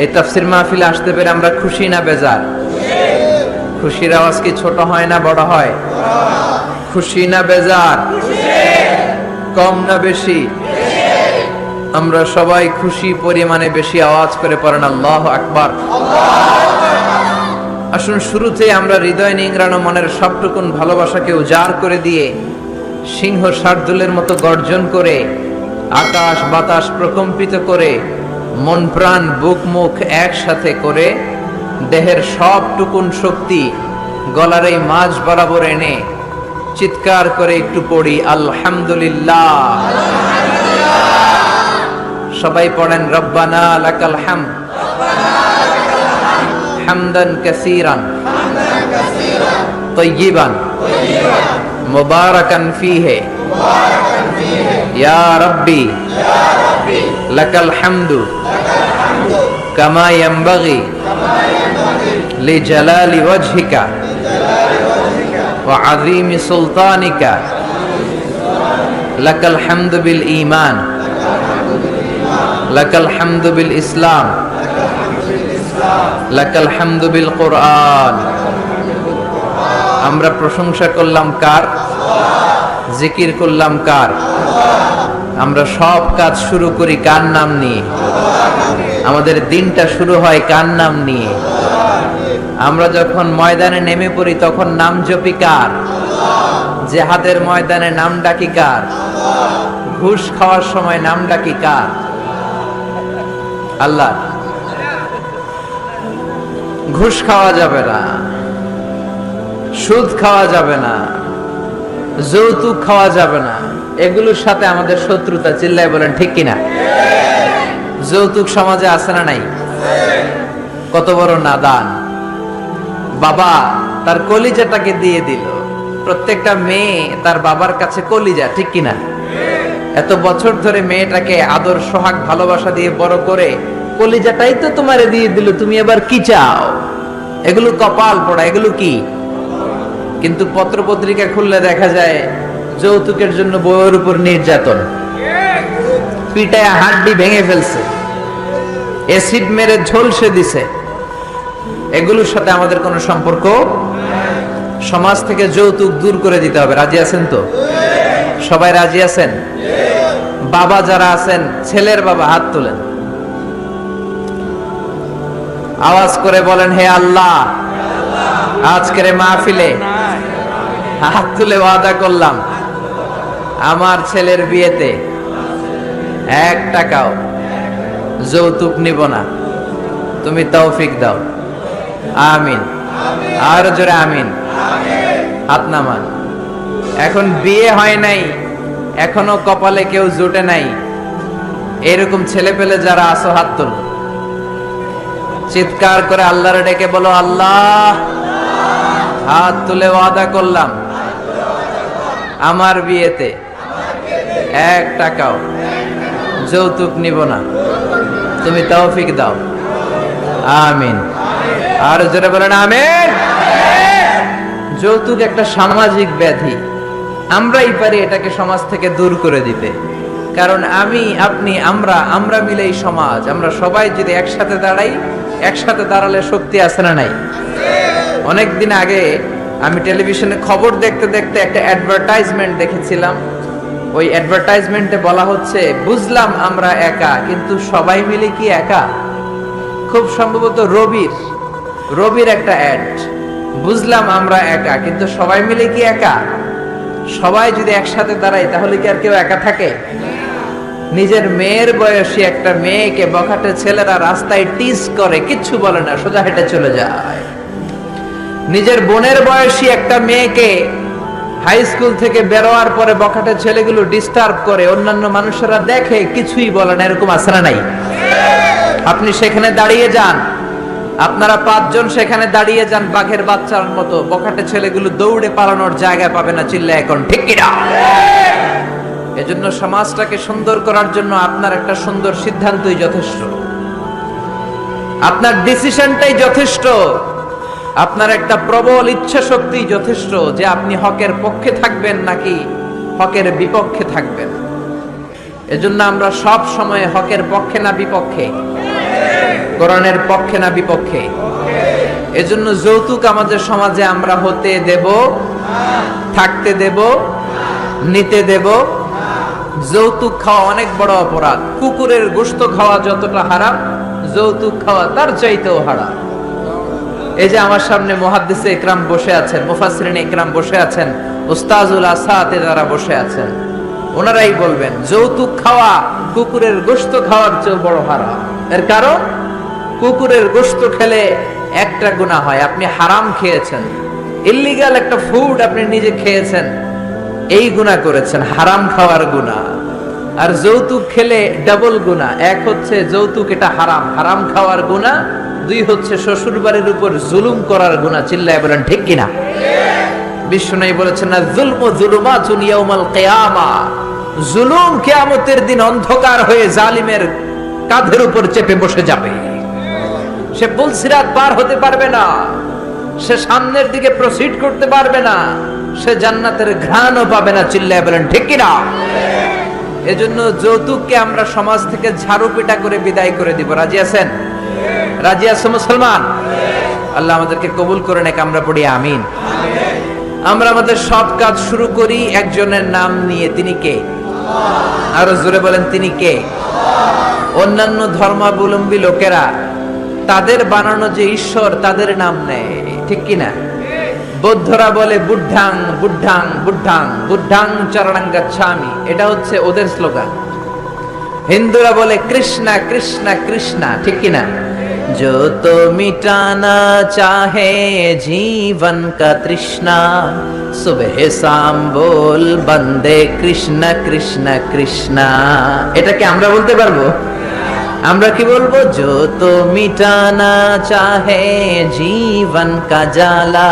এই তাফসীর মাহফিলে আসতে পেরে আমরা খুশি না বেজার? খুশির আওয়াজ কি ছোট হয় না বড় হয়? খুশি না বেজার? কম না বেশি? আমরা সবাই খুশি পরিমাণে বেশি আওয়াজ করে পড়েন আল্লাহু আকবার। আসুন শুরুতেই আমরা হৃদয় নিংড়ানো মনের সবটুকুন ভালোবাসাকে উজাড় করে দিয়ে সিংহ শার্দুলের মতো গর্জন করে আকাশ বাতাস প্রকম্পিত করে মন প্রাণ বুক মুখ একসাথে করে দেহের সবটুকুন শক্তি গলার এই মাঝ বরাবর এনে চিৎকার করে একটু পড়ি আলহামদুলিল্লাহ। সবাই পড়েন রব্বানা লাকাল হামদ হামদান কাসীরান তাইয়িবান মুবারাকান ফীহি ইয়া রাব্বি লাকাল হামদু কামা ইয়ানবাগি লিজালালি ওয়াজহিকা ওয়া আযীমি সুলতানিকা লাকাল হামদু বিল ঈমান লাকাল হামদু বিল ইসলাম লাকাল হামদু বিল কুরআন। আমরা প্রশংসা করলাম কার? জিকির করলাম কার? আমরা সব কাজ শুরু করি কার নাম নিয়ে? আমাদের দিনটা শুরু হয় কার নাম নিয়ে? আমরা যখন ময়দানে নেমে পড়ি তখন নাম জপি কার? জিহাদের ময়দানে নাম ডাকি কার? ঘুষ খাওয়ার সময় নাম ডাকি কার? আল্লাহ। ঘুষ খাওয়া যাবে না, সুদ খাওয়া যাবে না, যৌতুক খাওয়া যাবে না, এগুলোর সাথে আমাদের শত্রুতা। চিল্লায় বলেন ঠিক কিনা? যৌতুক সমাজে আছে না নাই? কত বড় নাদান বাবা, তার কলিজাটাকে দিয়ে দিল। প্রত্যেকটা মেয়ে তার বাবার কাছে কলিজা, ঠিক কিনা? এত বছর ধরে মেয়েটাকে আদর সোহাগ ভালোবাসা দিয়ে বড় করে কলিজাটাই তো তোমারে দিয়ে দিল, তুমি এবার কি চাও? এগুলো কপাল পোড়া, এগুলো কি? কিন্তু পত্র পত্রিকা খুললে দেখা যায় যৌতুকের জন্য বউয়ের উপর নির্যাতন, পিটায় হাড্ডি ভেঙে ফেলছে, অ্যাসিড মেরে ঝলসে দিছে। এগুলোর সাথে আমাদের কোনো সম্পর্ক। সমাজ থেকে যৌতুক দূর করে দিতে হবে। রাজি আছেন তো? সবাই রাজি আছেন? বাবা যারা আছেন, ছেলের বাবা হাত তোলেন, আওয়াজ করে বলেন হে আল্লাহ, আজকের মাহফিলে হাত তুলে ওয়াদা করলাম আমার ছেলের বিয়েতে 1 টাকাও যৌতুক নিব না, তুমি তৌফিক দাও। আমিন। আর জোরে আমিন। হাত নামান। এখন বিয়ে হয় নাই, এখনো কপালে কেউ জুটে নাই, এরকম ছেলে পেলে যারা আসো হাত তোল, চিৎকার করে আল্লাহরে ডেকে বলো আল্লাহ, হাত তুলে ওয়াদা করলাম আমার বিয়েতে 1 টাকাও যৌতুক নিব না, তুমি তৌফিক দাও। আমিন। আর জোরে বলেন আমিন। যৌতুক একটা সামাজিক ব্যাধি, আমরাই পারি এটাকে সমাজ থেকে দূর করে দিতে। কারণ আমি আপনি আমরা মিলে এই সমাজ, আমরা সবাই যদি একসাথে দাঁড়াই, একসাথে দাঁড়ালে শক্তি আছে না নাই? অনেকদিন আগে আমি টেলিভিশনে খবর দেখতে দেখতে একটা অ্যাডভার্টাইজমেন্ট দেখেছিলাম। ওই অ্যাডভার্টাইজমেন্টে বলা হচ্ছে, বুঝলাম আমরা একা, কিন্তু সবাই মিলে কি একা? খুব সম্ভবত রবির একটা অ্যাড। বুঝলাম আমরা একা, কিন্তু সবাই মিলে কি একা? সবাই যদি একসাথে দাঁড়ায় তাহলে কি আর কেউ একা থাকে? নিজের মেয়ের বয়সী একটা মেয়েকে বখাটে ছেলেরা রাস্তায় টিজ করে, কিচ্ছু বলে না, সোজা হেঁটে চলে যায়। নিজের বোনের বয়সী একটা মেয়েকে হাই স্কুল থেকে বেরোয়ার পরে বখাটে ছেলেগুলো ডিস্টার্ব করে, অন্যান্য মানুষেরা দেখে, কিছুই বলে না। এরকম আছে না নাই? আপনি সেখানে দাঁড়িয়ে যান, আপনারা 5 জন সেখানে দাঁড়িয়ে যান বাঘের বাচ্চার মতো, বখাটে ছেলেগুলো দৌড়ে পালানোর জায়গা পাবে না। চিল্লা এখন ঠিক কিনা? এজন্য সমাজটাকে সুন্দর করার জন্য আপনার একটা সুন্দর সিদ্ধান্তই যথেষ্ট, আপনার ডিসিশনটাই যথেষ্ট, আপনার একটা প্রবল ইচ্ছা শক্তি যথেষ্ট যে আপনি হকের পক্ষে থাকবেন নাকি হকের বিপক্ষে থাকবেন। এজন্য আমরা সব সময় হকের পক্ষে না বিপক্ষে? কোরআনের পক্ষে না বিপক্ষে? এজন্য যৌতুক আমাদের সমাজে আমরা হতে দেব, থাকতে দেব, নিতে দেব। যৌতুক খাওয়া অনেক বড় অপরাধ। কুকুরের গোশত খাওয়া যতটা হারাম, যৌতুক খাওয়া তার চাইতেও হারাম। এই যে আমার সামনে মুহাদ্দিসে ইকরাম বসে আছেন, মুফাসসিরিনে ইকরাম বসে আছেন, উস্তাজুল আসাতে যারা বসে আছেন, ওনারাই বলবেন যৌতুক খাওয়া কুকুরের গোশত খাওয়ার চেয়ে বড় হারাম। এর কারণ কুকুরের গোশত খেলে একটা গুনাহ হয়, আপনি হারাম খেয়েছেন, ইল্লিগাল একটা ফুড আপনি নিজে খেয়েছেন, এই গুনাহ করেছেন, হারাম খাওয়ার গুনাহ। আর যৌতুক খেলে ডাবল গুনাহ। এক হচ্ছে যৌতুক এটা হারাম, হারাম খাওয়ার গুনাহ। দুই হচ্ছে শ্বশুর বাড়ির উপর জুলুম করার গুনাহ। চিল্লায় বলেন ঠিক কিনা? বিশ্বনবী বলেছেন না, যুলমু যুলুমাতুন ইয়াউমাল কিয়ামা, জুলুম কিয়ামতের দিন অন্ধকার হয়ে জালিমের কাঁধের উপর চেপে বসে যাবে। সে পুলসিরাত পার হতে পারবে না, সে সামনের দিকে প্রসিড করতে পারবে না, সে জান্নাতের ঘ্রাণও পাবে না। চিল্লায় বলেন ঠিক কিনা? এজন্য যৌতুককে আমরা সমাজ থেকে ঝাড়ু পিটা করে বিদায় করে দিব। রাজি আছেন? রাজি আছেন মুসলমান? আল্লাহ আমাদেরকে কবুল করে নেক। আমরা পড়ি আমিন। আমরা আমাদের সব কাজ শুরু করি একজনের নাম নিয়ে। তিনি কে? আরো জোরে বলেন, তিনি কে? অন্যান্য ধর্মাবলম্বী লোকেরা তাদের বানানো যে ঈশ্বর তাদের নাম নেয়, ঠিক কিনা? বৌদ্ধরা বলে বুদ্ধাং বুদ্ধাং বুদ্ধাং বুদ্ধাং চরণং গচ্ছামি, এটা হচ্ছে ওদের স্লোগান। হিন্দুরা বলে কৃষ্ণা কৃষ্ণা কৃষ্ণা, ঠিক কিনা? जो तो मिटाना चाहे जीवन का तृष्णा, सुबह शाम बोल बंदे कृष्ण कृष्ण कृष्ण। এটা কি আমরা বলতে পারবো? আমরা কি বলবো? जो तो मिटाना चाहे जीवन का जाला,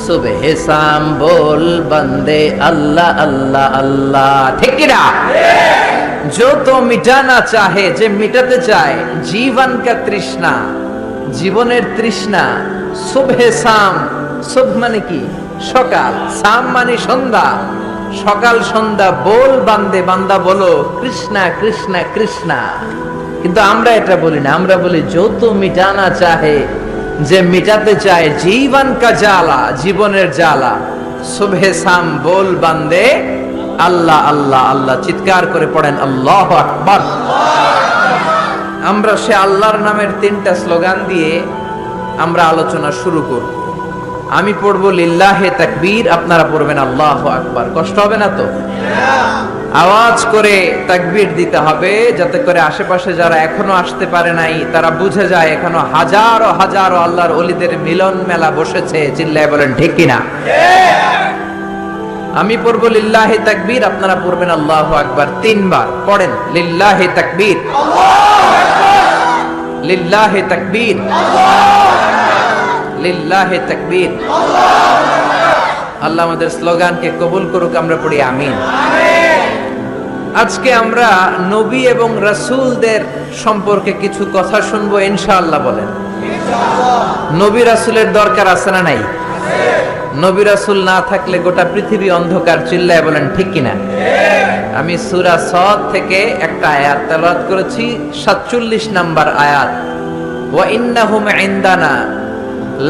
सुबह शाम बोल बंदे अल्लाह अल्लाह अल्लाह। ঠিক কি না? जो तो मिटाना चाहे, যে মিটাতে চায়, জীবন কা তৃষ্ণা, জীবনের তৃষ্ণা, সুবহে শাম, সুব মানে কি? সকাল, শাম মানে সন্ধ্যা, সকাল সন্ধ্যা, বল বান্দে, বান্দা বলো কৃষ্ণা কৃষ্ণা কৃষ্ণা। কিন্তু আমরা এটা বলি না, আমরা বলি जो तो मिटाना चाहे, যে মিটাতে চায় জীবন কা জ্বালা, জীবনের জ্বালা, সুবহে শাম বল বান্দে আল্লাহ আল্লাহ আল্লাহ। চিৎকার করে পড়েন আল্লাহু আকবার। আমরা সে আল্লাহর নামের তিনটা স্লোগান দিয়ে আমরা আলোচনা শুরু করব। আমি পড়ব লিল্লাহে তাকবীর, আপনারা পড়বেন আল্লাহু আকবার। কষ্ট হবে না তো? আওয়াজ করে তাকবীর দিতে হবে, যাতে করে আশেপাশে যারা এখনো আসতে পারে নাই তারা বুঝে যায় এখনো হাজারো হাজারো আল্লাহর ওলিদের মিলন মেলা বসেছে। চিল্লায় বলেন ঠিক কিনা? আমি পড়ব লিল্লাহি তাকবীর, আপনারা পড়বেন আল্লাহু আকবার। তিনবার পড়েন লিল্লাহি তাকবীর, লিল্লাহি তাকবীর, লিল্লাহি তাকবীর। আল্লাহ আমাদের স্লোগানকে কবুল করুক। আমরা পড়ি আমিন। আজকে আমরা নবী এবং রাসূলদের সম্পর্কে কিছু কথা শুনবো ইনশাআল্লাহ। বলেন নবী রাসূলের দরকার আছে না নাই? নবী রাসূল না থাকলে গোটা পৃথিবী অন্ধকার। চিল্লায় বলেন ঠিক কিনা? আমি সূরা সদ থেকে একটা আয়াত তেলাওয়াত করেছি, 47 নম্বর আয়াত। ওয়া ইন্নাহুম ইনদানা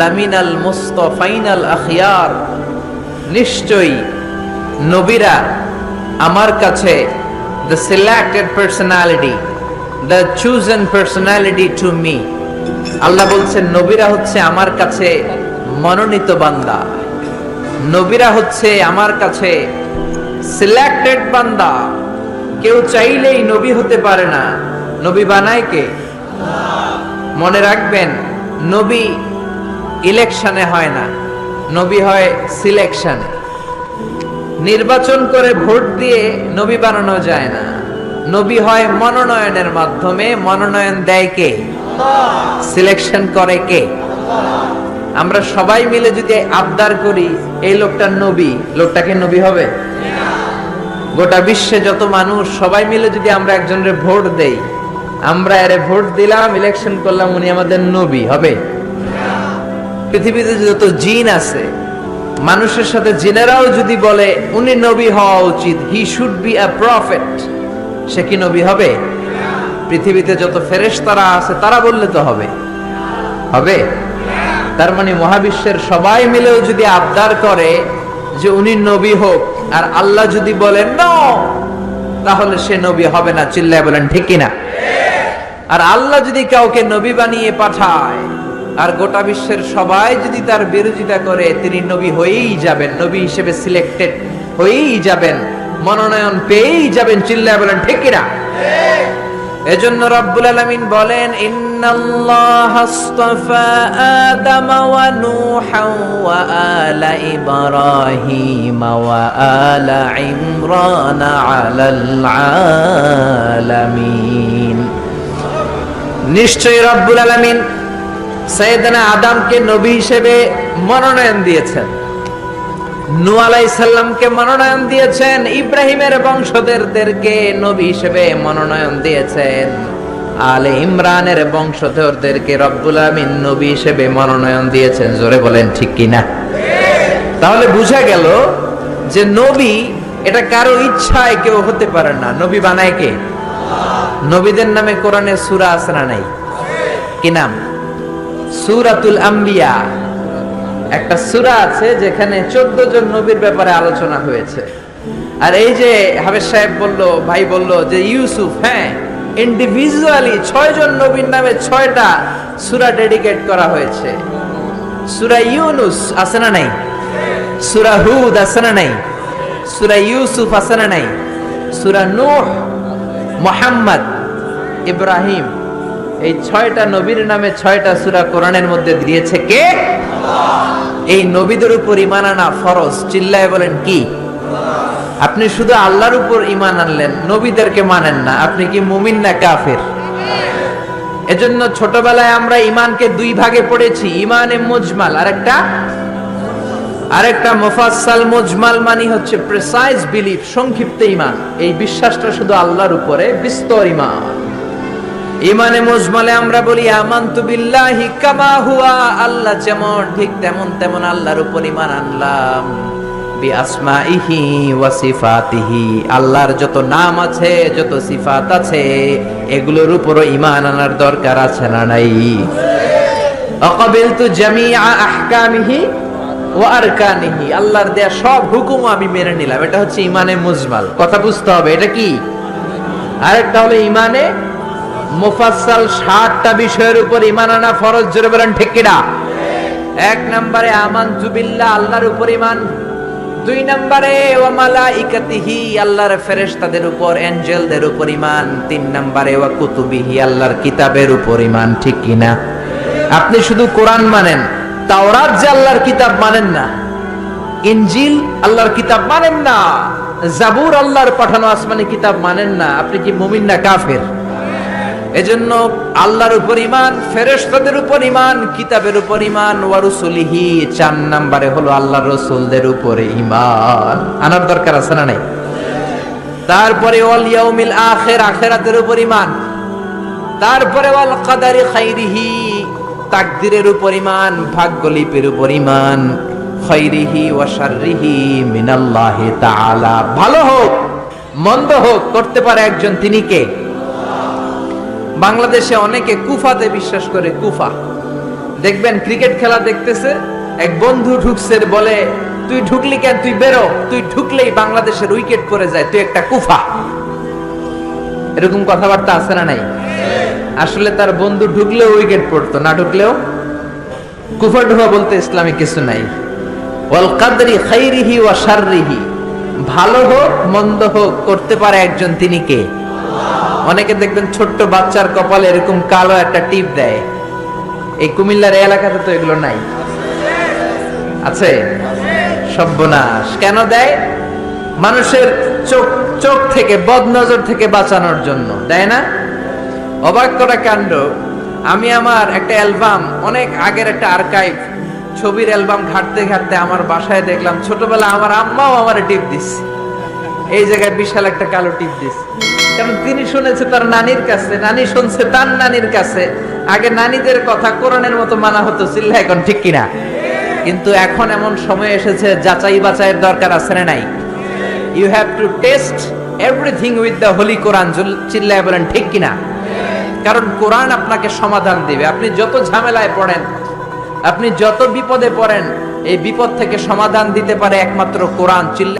লামিনাল মুস্তাফাইনাল আখিয়ার, নিশ্চয়ই নবীরা আমার কাছে, the selected personality, the chosen personality to me। আল্লাহ বলছেন নবীরা হচ্ছে আমার কাছে মনোনীত বান্দা, নবীরা হচ্ছে আমার কাছে সিলেক্টেড বান্দা। কেউ চাইলেই নবী হতে পারে না, নবী বানায় কে? মনে রাখবেন, নবী ইলেকশনে হয় না, নবী হয় সিলেকশনে। নির্বাচন করে ভোট দিয়ে নবী বানানো যায় না, নবী হয় মনোনয়নের মাধ্যমে। মনোনয়ন দেয় কে? সিলেকশন করে কে? আমরা সবাই মিলে যদি আবদার করি এই লোকটা নবী, লোকটাকে নবী হবে? গোটা বিশ্বে যত মানুষ সবাই মিলে যদি আমরা একজনের ভোট দেই, আমরা এর ভোট দিলাম, ইলেকশন করলাম, উনি আমাদের নবী হবে? পৃথিবীতে যত জিন আছে, মানুষের সাথে জিনেরাও যদি বলে উনি নবী হওয়া উচিত, he should be a prophet, সে কি নবী হবে? পৃথিবীতে যত ফেরেশতারা আছে তারা বললে তো হবে? হবে? তার মানে মহাবিশ্বের সবাই মিলেও যদি আবদার করে যে উনি নবী হোক, আর আল্লাহ যদি বলেন নো, তাহলে সে নবী হবে না। চিল্লায় বলেন ঠিক কিনা? আর আল্লাহ যদি কাউকে নবী বানিয়ে পাঠায় আর গোটা বিশ্বের সবাই যদি তার বিরোধিতা করে, তিনি নবী হয়েই যাবেন, নবী হিসেবে সিলেক্টেড হয়েই যাবেন, মনোনয়ন পেয়েই যাবেন। চিল্লায় বলেন ঠিক কিনা? এজন্য রব্বুল আলামিন বলেন, ইন্নাল্লাহা আস্তাফা আদাম ওয়া নূহা ওয়া আলা ইব্রাহিম ওয়া আলা ইমরান আলাল আলামিন। নিশ্চয়ই রব্বুল আলামিন সাইয়েদনা আদমকে নবী হিসেবে মনোনয়ন দিয়েছেন, নূহ আলাইহিস সালামকে মনোনয়ন দিয়েছেন, ইব্রাহিমের বংশধরদেরকে নবী হিসেবে মনোনয়ন দিয়েছেন, আলে ইমরানের বংশধরদেরকে রব্বুল আলামিন নবী হিসেবে মনোনয়ন দিয়েছেন। জোরে বলেন ঠিক কিনা? তাহলে বোঝা গেল যে নবী এটা কারো ইচ্ছায় কেউ হতে পারে না, নবী বানায় কে? নবীদের নামে কোরআনে সূরা আছে না নাই? কি নাম? সূরাতুল আম্বিয়া। একটা সূরা আছে যেখানে 14 জন নবীর ব্যাপারে আলোচনা হয়েছে। আর এই যে হাফেজ সাহেব বলল, ভাই বলল যে ইউসুফ, হ্যাঁ, ইন্ডিভিজুয়ালি 6 জন নবীর নামে 6টা সূরা ডেডিকেট করা হয়েছে। সূরা ইউনুস আছে না নাই? সূরা হুদ আছে না নাই? সূরা ইউসুফ আছে না নাই? সূরা নূহ, মুহাম্মদ, ইব্রাহিম, এই 6টা নবীর নামে 6টা সূরা কোরআনের মধ্যে দিয়েছে কে? এই নবীদের উপর ঈমান আনা ফরজ। চিল্লায় বলেন কি? আপনি শুধু আল্লাহর উপর ঈমান আনলেন, নবীদেরকে মানেন না, আপনি কি মুমিন না কাফের? এজন্য ছোটবেলায় আমরা ঈমানকে 2 ভাগে পড়েছি, ঈমানে মুজমাল আরেকটা মুফাসসাল। মুজমাল মানে হচ্ছে প্রিসাইজ বিলিফ, সংক্ষিপ্ত ঈমান। এই বিশ্বাসটা শুধু আল্লাহর উপরে, বিস্তর ঈমান। ঈমানে মুজমালে আমরা বলি আমানতু বিল্লাহি কামা হুয়া, আল্লাহ যেমন ঠিক তেমন আল্লাহর উপর ঈমান আনলাম। বিআসমাইহি ওয়া সিফাতিহি, আল্লাহর যত নাম আছে, যত সিফাত আছে, এগুলোর উপরও ঈমান আনার দরকার আছে না নাই? আকাবিলতু জামিআ আহকামিহি ওয়া আরকানিহি, আল্লাহর দেয়া সব হুকুম আমি মেনে নিলাম। এটা হচ্ছে ঈমানে মুজমাল। কথা বুঝতে হবে, এটা কি? আরেকটা হলো ঈমানে মুফাসসাল, 60টা বিষয়ের উপর ঈমান আনা ফরজ। জোরে বলেন ঠিক কিনা? 1 নম্বরে আমানতু বিল্লাহ, আল্লাহর উপর ঈমান। 2 নম্বরে ওয়া মালাইকাতিহি, আল্লাহর ফেরেশতাদের উপর, এঞ্জেলদের উপর ঈমান। 3 নম্বরে ওয়া কুতুবিহি, আল্লাহর কিতাবের উপর ঈমান। ঠিক কিনা? আপনি শুধু কোরআন মানেন, তাওরাত যে আল্লাহর কিতাব মানেন না, ইনজিল আল্লাহর কিতাব মানেন না, জাবুর আল্লাহর পাঠানো আসমানি কিতাব মানেন না, আপনি কি মুমিন না কাফের? এজন্য আল্লাহর উপর ঈমান, ফেরেশতাদের উপর ঈমান, কিতাবের উপর ঈমান, ওয়া রুসুলিহি, 4 নম্বরে হলো আল্লাহর রাসূলদের উপরে ঈমান আনার দরকার আছে না নাই? তারপরে ওয়াল ইয়াউমিল আখির, আখিরাতের উপর ঈমান। তারপরে ওয়াল কদারি খাইরিহি, তাকদীরের উপর ঈমান, ভাগ্যলিপির উপর ঈমান। খাইরিহি ওয়া শাররিহি মিনাল্লাহি তাআলা, ভালো হোক মন্দ হোক করতে পারে একজন, তিনি কে? বাংলাদেশে অনেকে কুফাতে বিশ্বাস করে। কুফা দেখবেন, ক্রিকেট খেলা দেখতেছে, এক বন্ধু ঢুকছে, বলে তুই ঢুকলি কেন, তুই বেরো, তুই ঢুকলেই বাংলাদেশের উইকেট পড়ে যায়, তুই একটা কুফা। এরকম কথাবার্তা আছে না নাই? আসলে তার বন্ধু ঢুকলেও উইকেট পড়তো, না ঢুকলেও। কুফা ঢুফা বলতে ইসলামে কিছু নাই। ওয়াল কদরি খাইরিহি ওয়া শাররিহি, ভালো হোক মন্দ হোক করতে পারে একজন, তিনি কে? অনেকে দেখবেন ছোট্ট বাচ্চার কপালে এরকম কালো একটা টিপ দেয়। এই কুমিল্লার এলাকাতে তো এগুলো নাই, আছে? সর্বনাশ। কেন দেয়? মানুষের চোখ থেকে, বদনজর থেকে বাঁচানোর জন্য দেয় না? অবাক করা কাণ্ড, আমি আমার একটা অ্যালবাম, অনেক আগের একটা আর্কাইভ ছবির অ্যালবাম ঘাটতে ঘাটতে আমার বাসায় দেখলাম ছোটবেলা আমার আম্মাও আমার টিপ দিচ্ছে, এই জায়গায় বিশাল একটা কালো টিপ দিচ্ছে। কারণ তিনি শুনেছে তার নানির কাছে, নানি শুনছে তার নানির কাছে। আগে নানিদের কথা কোরআনের মতো মানা হতো, চিল্লা এখন ঠিক কিনা? কিন্তু এখন এমন সময় এসেছে, যাচাই বাছাইয়ের দরকার আছে না নাই? You have to test everything with the holy Quran. চিল্লায় বলেন ঠিক কিনা? কারণ কোরআন আপনাকে সমাধান দিবে। আপনি যত ঝামেলায় পড়েন, আপনি যত বিপদে পড়েন, এই বিপদ থেকে সমাধান দিতে পারে একমাত্র কোরআন। চিল্লা